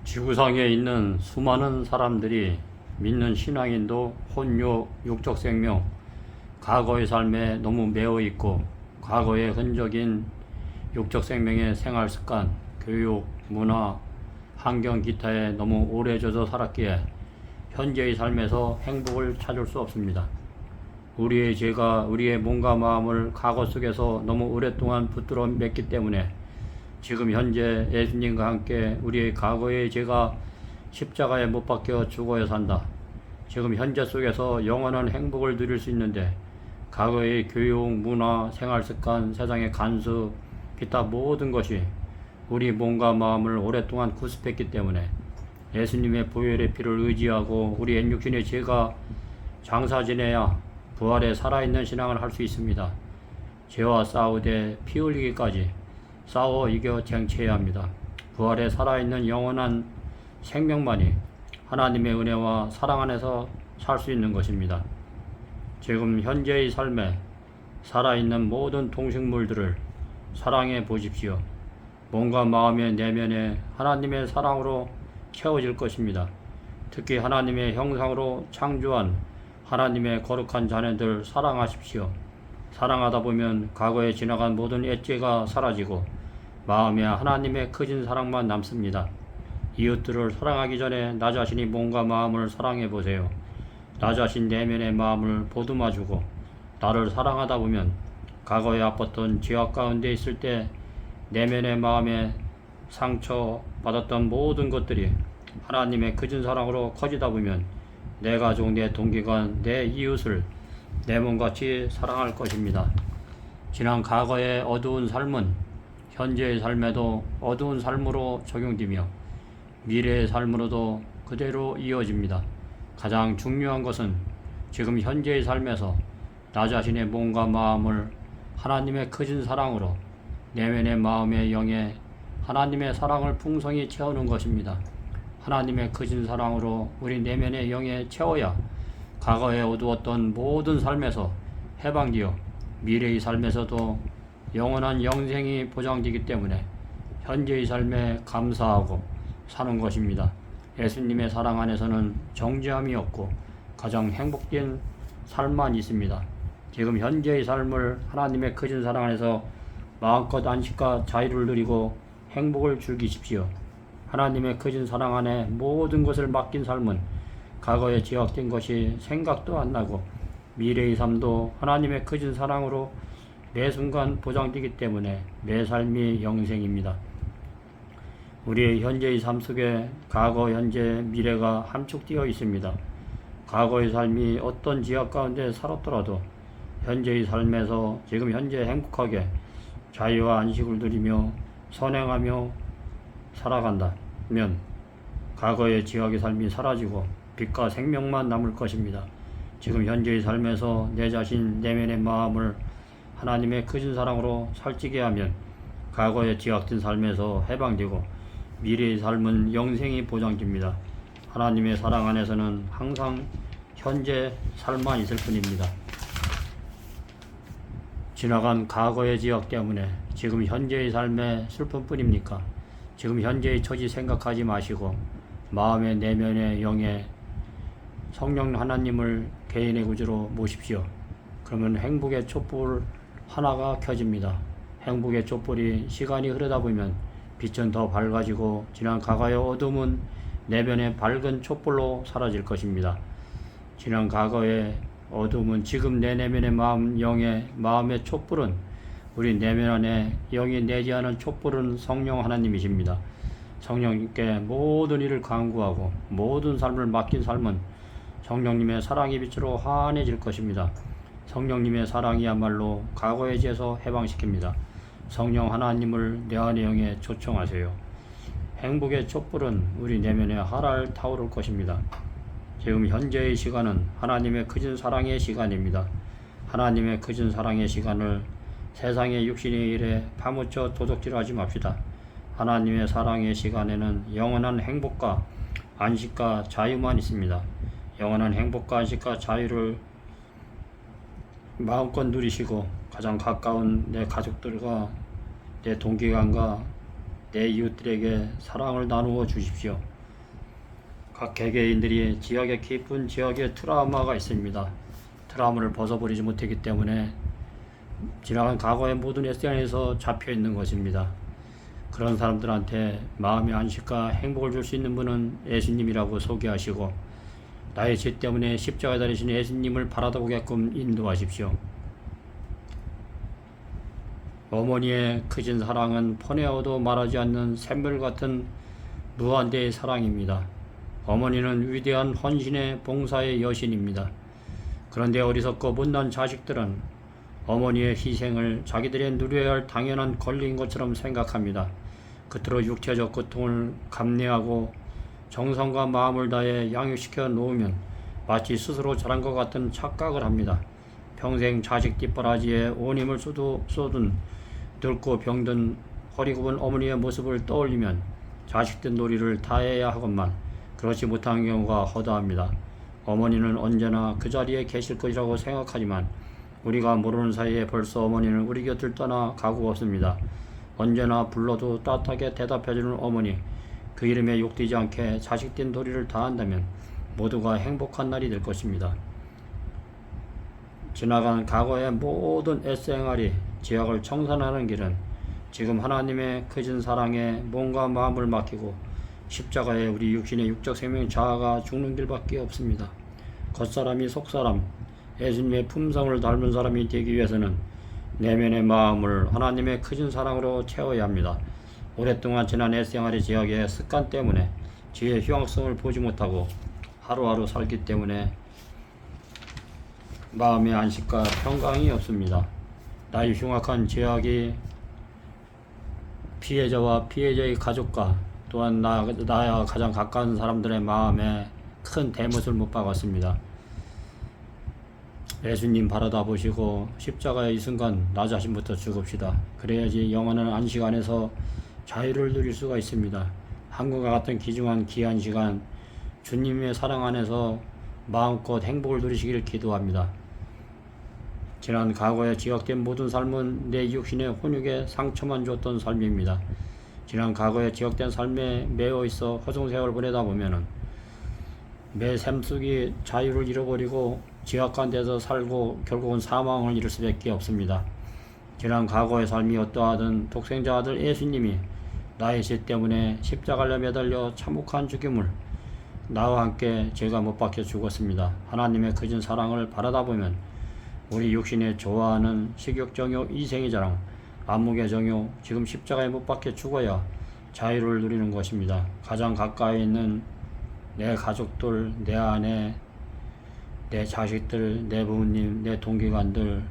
지구상에 있는 수많은 사람들이 믿는 신앙인도 혼유, 육적 생명, 과거의 삶에 너무 매여 있고 과거의 흔적인 육적 생명의 생활 습관, 교육, 문화, 환경 기타에 너무 오래 젖어 살았기에 현재의 삶에서 행복을 찾을 수 없습니다. 우리의 죄가 우리의 몸과 마음을 과거 속에서 너무 오랫동안 붙들어 맸기 때문에 지금 현재 예수님과 함께 우리의 과거의 죄가 십자가에 못 박혀 죽어야 산다. 지금 현재 속에서 영원한 행복을 누릴 수 있는데 과거의 교육, 문화, 생활습관, 세상의 간섭, 기타 모든 것이 우리 몸과 마음을 오랫동안 구습했기 때문에 예수님의 보혈의 피를 의지하고 우리 옛육신의 죄가 장사 지내야 부활에 살아있는 신앙을 할 수 있습니다. 죄와 싸우되 피 흘리기까지 싸워 이겨 쟁취해야 합니다. 부활에 살아있는 영원한 생명만이 하나님의 은혜와 사랑 안에서 살 수 있는 것입니다. 지금 현재의 삶에 살아있는 모든 동식물들을 사랑해 보십시오. 몸과 마음의 내면에 하나님의 사랑으로 채워질 것입니다. 특히 하나님의 형상으로 창조한 하나님의 거룩한 자녀들 사랑하십시오. 사랑하다 보면 과거에 지나간 모든 옛죄가 사라지고 마음에 하나님의 크신 사랑만 남습니다. 이웃들을 사랑하기 전에 나 자신이 몸과 마음을 사랑해 보세요. 나 자신 내면의 마음을 보듬어주고 나를 사랑하다 보면 과거에 아팠던 죄악 가운데 있을 때 내면의 마음에 상처 받았던 모든 것들이 하나님의 크신 사랑으로 커지다 보면 내 가족, 내 동기관, 내 이웃을 내 몸같이 사랑할 것입니다. 지난 과거의 어두운 삶은 현재의 삶에도 어두운 삶으로 적용되며 미래의 삶으로도 그대로 이어집니다. 가장 중요한 것은 지금 현재의 삶에서 나 자신의 몸과 마음을 하나님의 크신 사랑으로 내면의 마음의 영에 하나님의 사랑을 풍성히 채우는 것입니다. 하나님의 크신 사랑으로 우리 내면의 영에 채워야 과거에 어두웠던 모든 삶에서 해방되어 미래의 삶에서도 영원한 영생이 보장되기 때문에 현재의 삶에 감사하고 사는 것입니다. 예수님의 사랑 안에서는 정죄함이 없고 가장 행복된 삶만 있습니다. 지금 현재의 삶을 하나님의 크신 사랑 안에서 마음껏 안식과 자유를 누리고 행복을 즐기십시오. 하나님의 크신 사랑 안에 모든 것을 맡긴 삶은 과거에 지역된 것이 생각도 안 나고 미래의 삶도 하나님의 크신 사랑으로 매 순간 보장되기 때문에 매 삶이 영생입니다. 우리의 현재의 삶 속에 과거, 현재, 미래가 함축되어 있습니다. 과거의 삶이 어떤 지역 가운데 살았더라도 현재의 삶에서 지금 현재 행복하게 자유와 안식을 누리며 선행하며 살아간다면 과거의 지역의 삶이 사라지고 빛과 생명만 남을 것입니다. 지금 현재의 삶에서 내 자신 내면의 마음을 하나님의 크신 사랑으로 살찌게 하면 과거의 지각된 삶에서 해방되고 미래의 삶은 영생이 보장됩니다. 하나님의 사랑 안에서는 항상 현재 삶만 있을 뿐입니다. 지나간 과거의 지역 때문에 지금 현재의 삶에 슬픔뿐입니까? 지금 현재의 처지 생각하지 마시고 마음의 내면의 영에 성령 하나님을 개인의 구주로 모십시오. 그러면 행복의 촛불 하나가 켜집니다. 행복의 촛불이 시간이 흐르다 보면 빛은 더 밝아지고 지난 과거의 어둠은 내면의 밝은 촛불로 사라질 것입니다. 지난 과거의 어둠은 지금 내 내면의 마음, 영의 마음의 촛불은 우리 내면 안에 영이 내지 않은 촛불은 성령 하나님이십니다. 성령님께 모든 일을 간구하고 모든 삶을 맡긴 삶은 성령님의 사랑의 빛으로 환해질 것입니다. 성령님의 사랑이야말로 과거의 죄에서 해방시킵니다. 성령 하나님을 내 안의 영에 초청하세요. 행복의 촛불은 우리 내면에 활활 타오를 것입니다. 지금 현재의 시간은 하나님의 크신 사랑의 시간입니다. 하나님의 크신 사랑의 시간을 세상의 육신의 일에 파묻혀 도둑질하지 맙시다. 하나님의 사랑의 시간에는 영원한 행복과 안식과 자유만 있습니다. 영원한 행복과 안식과 자유를 마음껏 누리시고 가장 가까운 내 가족들과 내 동기관과 내 이웃들에게 사랑을 나누어 주십시오. 각 개개인들이 지역에 깊은 지역에 트라우마가 있습니다. 트라우마를 벗어버리지 못했기 때문에 지나간 과거의 모든 SNS에서 잡혀 있는 것입니다. 그런 사람들한테 마음의 안식과 행복을 줄 수 있는 분은 예수님이라고 소개하시고 나의 죄 때문에 십자가에 달리신 예수님을 바라보게끔 인도하십시오. 어머니의 크신 사랑은 퍼내어도 말하지 않는 샘물 같은 무한대의 사랑입니다. 어머니는 위대한 헌신의 봉사의 여신입니다. 그런데 어리석고 못난 자식들은 어머니의 희생을 자기들의 누려야 할 당연한 권리인 것처럼 생각합니다. 그토록 육체적 고통을 감내하고 정성과 마음을 다해 양육시켜 놓으면 마치 스스로 잘한 것 같은 착각을 합니다. 평생 자식 뒷바라지에 온 힘을 쏟은 늙고 병든 허리 굽은 어머니의 모습을 떠올리면 자식들 놀이를 다해야 하건만 그렇지 못한 경우가 허다합니다. 어머니는 언제나 그 자리에 계실 것이라고 생각하지만 우리가 모르는 사이에 벌써 어머니는 우리 곁을 떠나 가고 없습니다. 언제나 불러도 따뜻하게 대답해주는 어머니, 그 이름에 욕되지 않게 자식된 도리를 다한다면 모두가 행복한 날이 될 것입니다. 지나간 과거의 모든 애생활이 지역을 청산하는 길은 지금 하나님의 크신 사랑에 몸과 마음을 맡기고 십자가에 우리 육신의 육적 생명 자아가 죽는 길밖에 없습니다. 겉사람이 속사람, 예수님의 품성을 닮은 사람이 되기 위해서는 내면의 마음을 하나님의 크신 사랑으로 채워야 합니다. 오랫동안 지난 애생활의 지역의 습관 때문에 지혜의 흉악성을 보지 못하고 하루하루 살기 때문에 마음의 안식과 평강이 없습니다. 나의 흉악한 죄악이 피해자와 피해자의 가족과 또한 나와 가장 가까운 사람들의 마음에 큰 대못을 못 박았습니다. 예수님 바라다 보시고 십자가의 이 순간 나 자신부터 죽읍시다. 그래야지 영원한 안식 안에서 자유를 누릴 수가 있습니다. 한국과 같은 귀중한 귀한 시간 주님의 사랑 안에서 마음껏 행복을 누리시기를 기도합니다. 지난 과거에 지각된 모든 삶은 내 육신의 혼육에 상처만 줬던 삶입니다. 지난 과거에 지각된 삶에 매여 있어 허송세월을 보내다 보면은 매 삶 속이 자유를 잃어버리고 지각한 데서 살고 결국은 사망을 이룰 수밖에 없습니다. 지난 과거의 삶이 어떠하든 독생자 아들 예수님이 나의 죄 때문에 십자가에 매달려 참혹한 죽임을 나와 함께 죄가 못 박혀 죽었습니다. 하나님의 크신 사랑을 바라다 보면 우리 육신에 좋아하는 식욕정욕, 이생의 자랑, 안목의 정욕, 지금 십자가에 못 박혀 죽어야 자유를 누리는 것입니다. 가장 가까이 있는 내 가족들, 내 아내, 내 자식들, 내 부모님, 내 동기관들,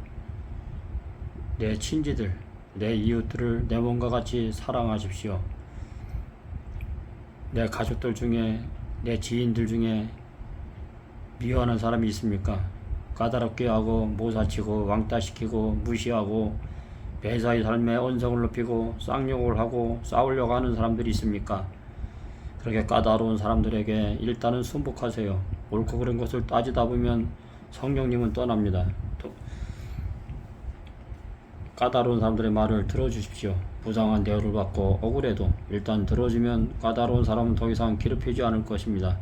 내 친지들, 내 이웃들을 내 몸과 같이 사랑하십시오. 내 가족들 중에, 내 지인들 중에 미워하는 사람이 있습니까? 까다롭게 하고 모사치고 왕따시키고 무시하고 매사의 삶에 언성을 높이고 쌍욕을 하고 싸우려고 하는 사람들이 있습니까? 그렇게 까다로운 사람들에게 일단은 순복하세요. 옳고 그른 것을 따지다 보면 성령님은 떠납니다. 까다로운 사람들의 말을 들어주십시오. 부당한 대우를 받고 억울해도 일단 들어주면 까다로운 사람은 더 이상 괴롭히지 않을 것입니다.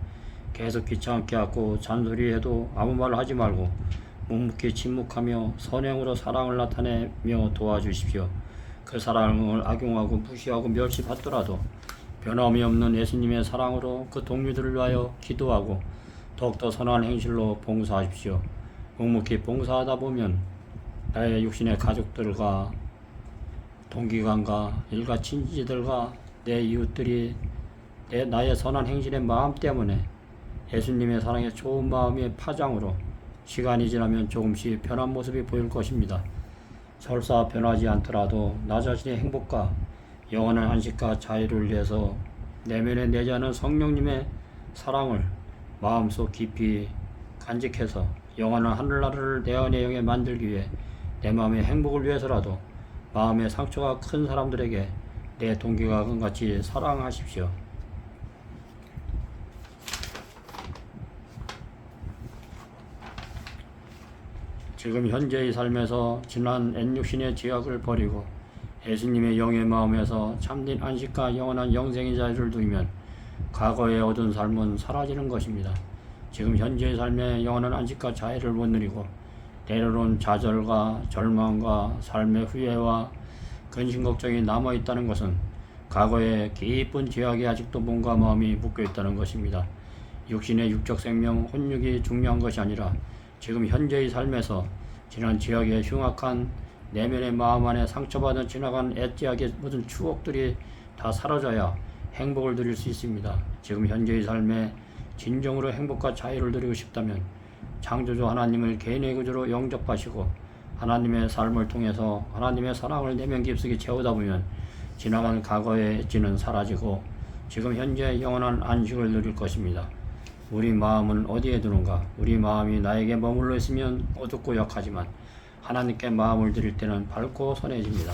계속 귀찮게 하고 잔소리해도 아무 말 하지 말고 묵묵히 침묵하며 선행으로 사랑을 나타내며 도와주십시오. 그 사랑을 악용하고 무시하고 멸시받더라도 변함이 없는 예수님의 사랑으로 그 동료들을 위하여 기도하고 더욱더 선한 행실로 봉사하십시오. 묵묵히 봉사하다 보면 나의 육신의 가족들과 동기관과 일가 친지들과 내 이웃들이 나의 선한 행실의 마음 때문에 예수님의 사랑의 좋은 마음의 파장으로 시간이 지나면 조금씩 변한 모습이 보일 것입니다. 설사 변하지 않더라도 나 자신의 행복과 영원한 안식과 자유를 위해서 내면에 내재하는 성령님의 사랑을 마음속 깊이 간직해서 영원한 하늘나라를 내 안의 영에 만들기 위해 내 마음의 행복을 위해서라도 마음의 상처가 큰 사람들에게 내 동기가 같이 사랑하십시오. 지금 현재의 삶에서 지난 옛육신의 죄악을 버리고 예수님의 영의 마음에서 참된 안식과 영원한 영생의 자유를 누리면 과거에 얻은 삶은 사라지는 것입니다. 지금 현재의 삶에 영원한 안식과 자유를 못 누리고 때로는 좌절과 절망과 삶의 후회와 근심 걱정이 남아있다는 것은 과거의 깊은 죄악에 아직도 몸과 마음이 묶여있다는 것입니다. 육신의 육적 생명, 혼육이 중요한 것이 아니라 지금 현재의 삶에서 지난 죄악의 흉악한 내면의 마음 안에 상처받은 지나간 엣지하게 모든 추억들이 다 사라져야 행복을 누릴 수 있습니다. 지금 현재의 삶에 진정으로 행복과 자유를 누리고 싶다면 창조주 하나님을 개인의 구주로 영접하시고 하나님의 삶을 통해서 하나님의 사랑을 내면 깊숙이 채우다 보면 지나간 과거의 엣지는 사라지고 지금 현재 영원한 안식을 누릴 것입니다. 우리 마음은 어디에 두는가? 우리 마음이 나에게 머물러 있으면 어둡고 역하지만 하나님께 마음을 드릴 때는 밝고 선해집니다.